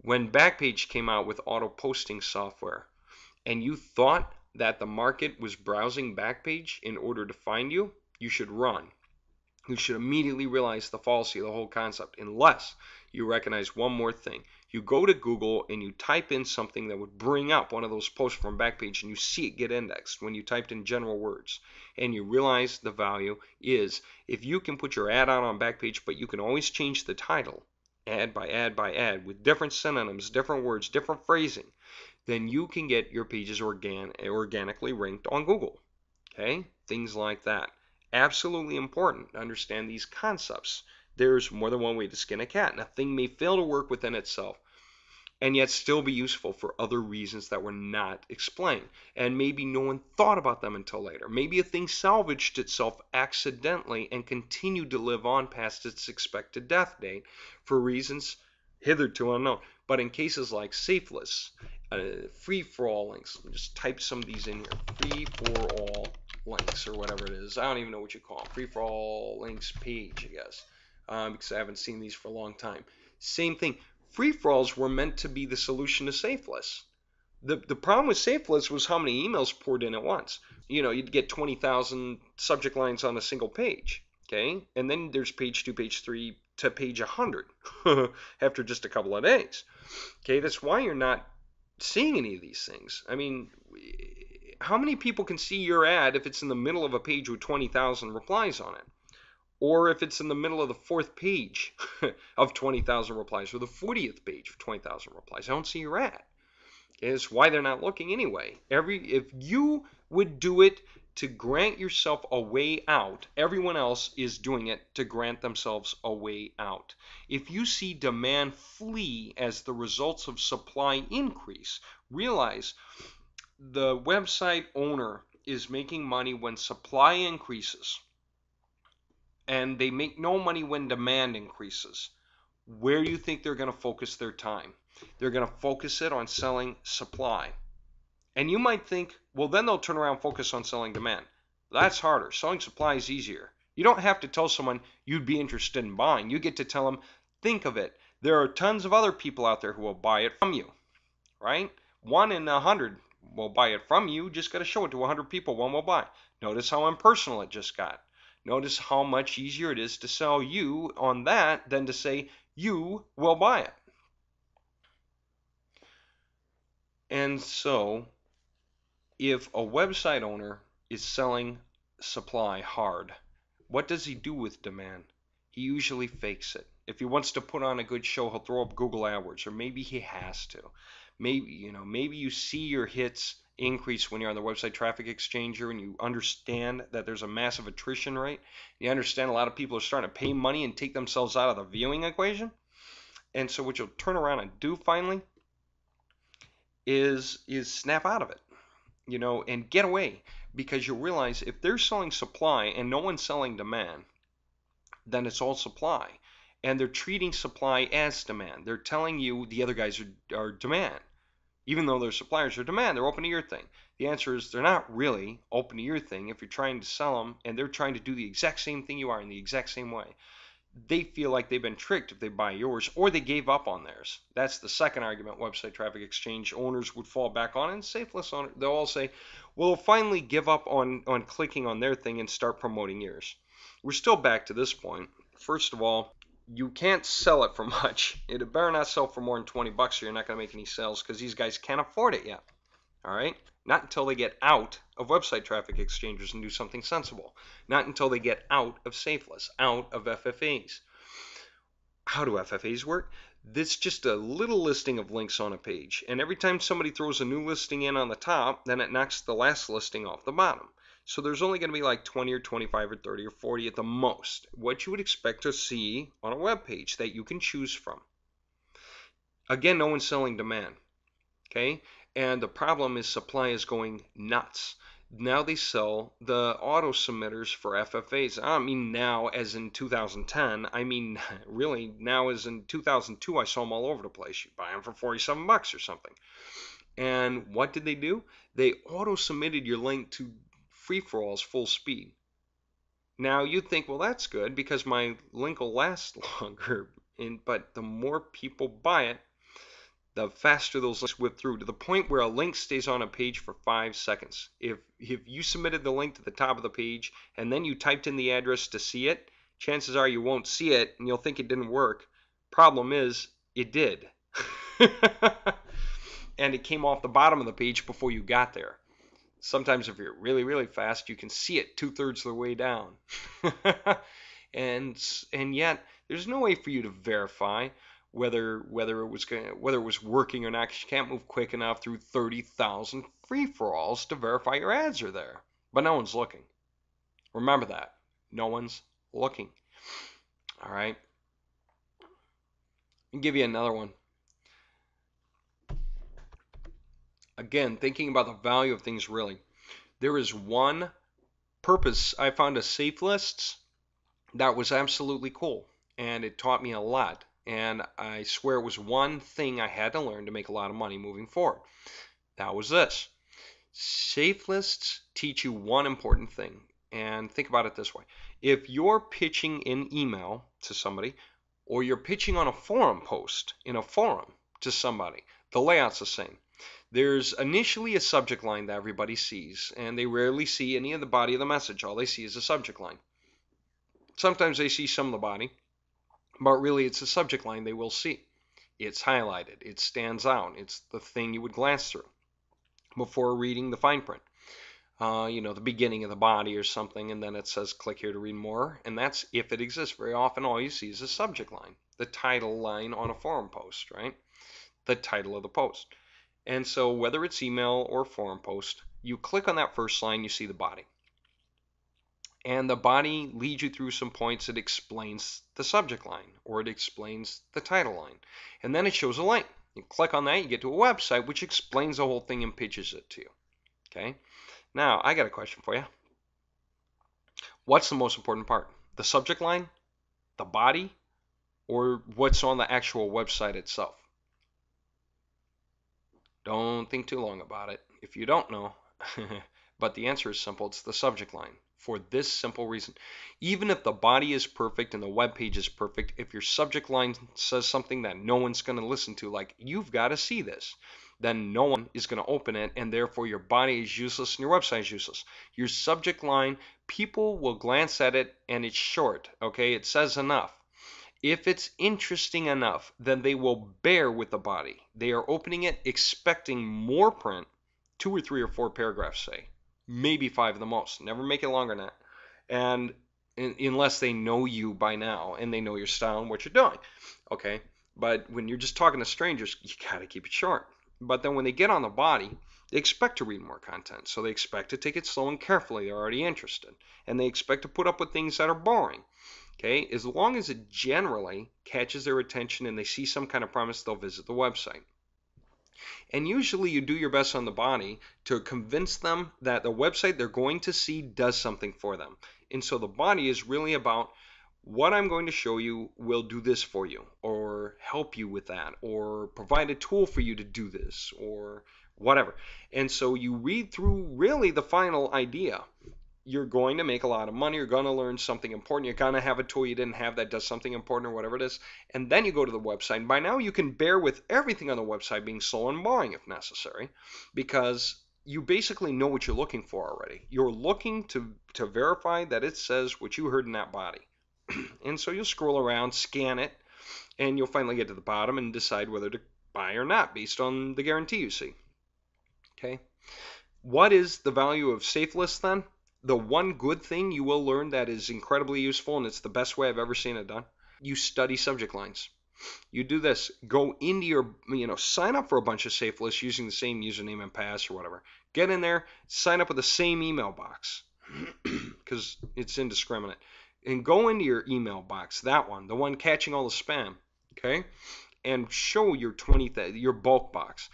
When Backpage came out with auto posting software and you thought that the market was browsing Backpage in order to find you, you should run. You should immediately realize the fallacy of the whole concept, unless you recognize one more thing. You go to Google and you type in something that would bring up one of those posts from Backpage, and you see it get indexed when you typed in general words. And you realize the value is, if you can put your ad out on Backpage, but you can always change the title, ad by ad by ad, with different synonyms, different words, different phrasing, then you can get your pages organically ranked on Google. Okay? Things like that. Absolutely important to understand these concepts. There's more than one way to skin a cat, and a thing may fail to work within itself and yet still be useful for other reasons that were not explained. And maybe no one thought about them until later. Maybe a thing salvaged itself accidentally and continued to live on past its expected death date for reasons hitherto unknown. But in cases like safeless, free-for-all links, just type some of these in here, free-for-all links or whatever it is. I don't even know what you call them. Free-for-all links page, I guess, because I haven't seen these for a long time. Same thing. Free-for-alls were meant to be the solution to safeless. The problem with safeless was how many emails poured in at once. You know, you'd get 20,000 subject lines on a single page, okay? And then there's page 2, page 3 to page 100 after just a couple of days. Okay, that's why you're not seeing any of these things. I mean, how many people can see your ad if it's in the middle of a page with 20,000 replies on it? Or if it's in the middle of the 4th page of 20,000 replies, or the 40th page of 20,000 replies. I don't see your ad. It's why they're not looking anyway. If you would do it to grant yourself a way out, everyone else is doing it to grant themselves a way out. If you see demand flee as the results of supply increase, realize the website owner is making money when supply increases, and they make no money when demand increases. Where do you think they're going to focus their time? They're going to focus it on selling supply. And you might think, well, then they'll turn around and focus on selling demand. That's harder. Selling supply is easier. You don't have to tell someone you'd be interested in buying. You get to tell them, think of it. There are tons of other people out there who will buy it from you, right? 1 in 100 will buy it from you. Just got to show it to 100 people. One will buy. Notice how impersonal it just got. Notice how much easier it is to sell you on that than to say you will buy it. And so, if a website owner is selling supply hard, what does he do with demand? He usually fakes it. If he wants to put on a good show, he'll throw up Google AdWords, or maybe he has to. Maybe you see your hits increase when you're on the website traffic exchanger and you understand that there's a massive attrition rate. You understand a lot of people are starting to pay money and take themselves out of the viewing equation. And so what you'll turn around and do finally is snap out of it, and get away, because you'll realize if they're selling supply and no one's selling demand, then it's all supply. And they're treating supply as demand. They're telling you the other guys are demand. Even though their suppliers are demand, they're open to your thing. The answer is they're not really open to your thing if you're trying to sell them and they're trying to do the exact same thing you are in the exact same way. They feel like they've been tricked if they buy yours, or they gave up on theirs. That's the second argument website traffic exchange owners would fall back on. And safeless owners, they'll all say, well, they'll finally give up on clicking on their thing and start promoting yours. We're still back to this point. First of all, you can't sell it for much. It better not sell for more than 20 bucks or you're not going to make any sales, because these guys can't afford it yet. All right? Not until they get out of website traffic exchangers and do something sensible. Not until they get out of safeless, out of FFAs. How do FFAs work? This is just a little listing of links on a page. And every time somebody throws a new listing in on the top, then it knocks the last listing off the bottom. So there's only going to be like 20 or 25 or 30 or 40 at the most. What you would expect to see on a web page that you can choose from. Again, no one's selling demand. Okay? And the problem is supply is going nuts. Now they sell the auto submitters for FFAs. I don't mean now as in 2010. I mean really now as in 2002. I saw them all over the place. You buy them for 47 bucks or something. And what did they do? They auto submitted your link to free-for-alls full speed. Now you think, well, that's good because my link will last longer. But the more people buy it, the faster those links whip through, to the point where a link stays on a page for 5 seconds. If you submitted the link to the top of the page and then you typed in the address to see it, chances are you won't see it and you'll think it didn't work. Problem is, it did. And it came off the bottom of the page before you got there. Sometimes if you're really, really fast, you can see it 2/3 of the way down. and yet there's no way for you to verify whether it was working or not, because you can't move quick enough through 30,000 free-for-alls to verify your ads are there. But no one's looking. Remember that. No one's looking. All right. I'll give you another one. Again, thinking about the value of things really. There is one purpose I found of safe lists that was absolutely cool, and it taught me a lot. And I swear it was one thing I had to learn to make a lot of money moving forward. That was this. Safe lists teach you one important thing. And think about it this way. If you're pitching in email to somebody, or you're pitching on a forum post in a forum to somebody, the layout's the same. There's initially a subject line that everybody sees, and they rarely see any of the body of the message. All they see is a subject line. Sometimes they see some of the body, but really it's a subject line they will see. It's highlighted. It stands out. It's the thing you would glance through before reading the fine print. The beginning of the body or something, and then it says click here to read more, and that's if it exists. Very often all you see is a subject line, the title line on a forum post, right? The title of the post. And so whether it's email or forum post, you click on that first line, you see the body. And the body leads you through some points. It explains the subject line, or it explains the title line. And then it shows a link. You click on that, you get to a website which explains the whole thing and pitches it to you. Okay? Now, I got a question for you. What's the most important part? The subject line, the body, or what's on the actual website itself? Don't think too long about it if you don't know. But the answer is simple. It's the subject line, for this simple reason. Even if the body is perfect and the web page is perfect, if your subject line says something that no one's going to listen to, like you've got to see this, then no one is going to open it, and therefore your body is useless and your website is useless. Your subject line, people will glance at it and it's short, okay? It says enough. If it's interesting enough, then they will bear with the body. They are opening it expecting more print, 2 or 3 or 4 paragraphs, say. Maybe 5 at the most. Never make it longer than that. And unless they know you by now and they know your style and what you're doing. Okay? But when you're just talking to strangers, you got to keep it short. But then when they get on the body, they expect to read more content. So they expect to take it slow and carefully. They're already interested. And they expect to put up with things that are boring. Okay? As long as it generally catches their attention and they see some kind of promise, they'll visit the website. And usually you do your best on the body to convince them that the website they're going to see does something for them. And so the body is really about what I'm going to show you will do this for you, or help you with that, or provide a tool for you to do this, or whatever. And so you read through really the final idea. You're going to make a lot of money. You're going to learn something important. You're going to have a tool you didn't have that does something important or whatever it is. And then you go to the website. And by now you can bear with everything on the website being slow and boring if necessary, because you basically know what you're looking for already. You're looking to verify that it says what you heard in that body. And so you'll scroll around, scan it, and you'll finally get to the bottom and decide whether to buy or not based on the guarantee you see. Okay. What is the value of safe lists then? The one good thing you will learn that is incredibly useful, and it's the best way I've ever seen it done, you study subject lines. You do this. Go into your, sign up for a bunch of safe lists using the same username and pass or whatever. Get in there, sign up with the same email box because it's indiscriminate. And go into your email box, that one, the one catching all the spam, okay? And show your bulk box.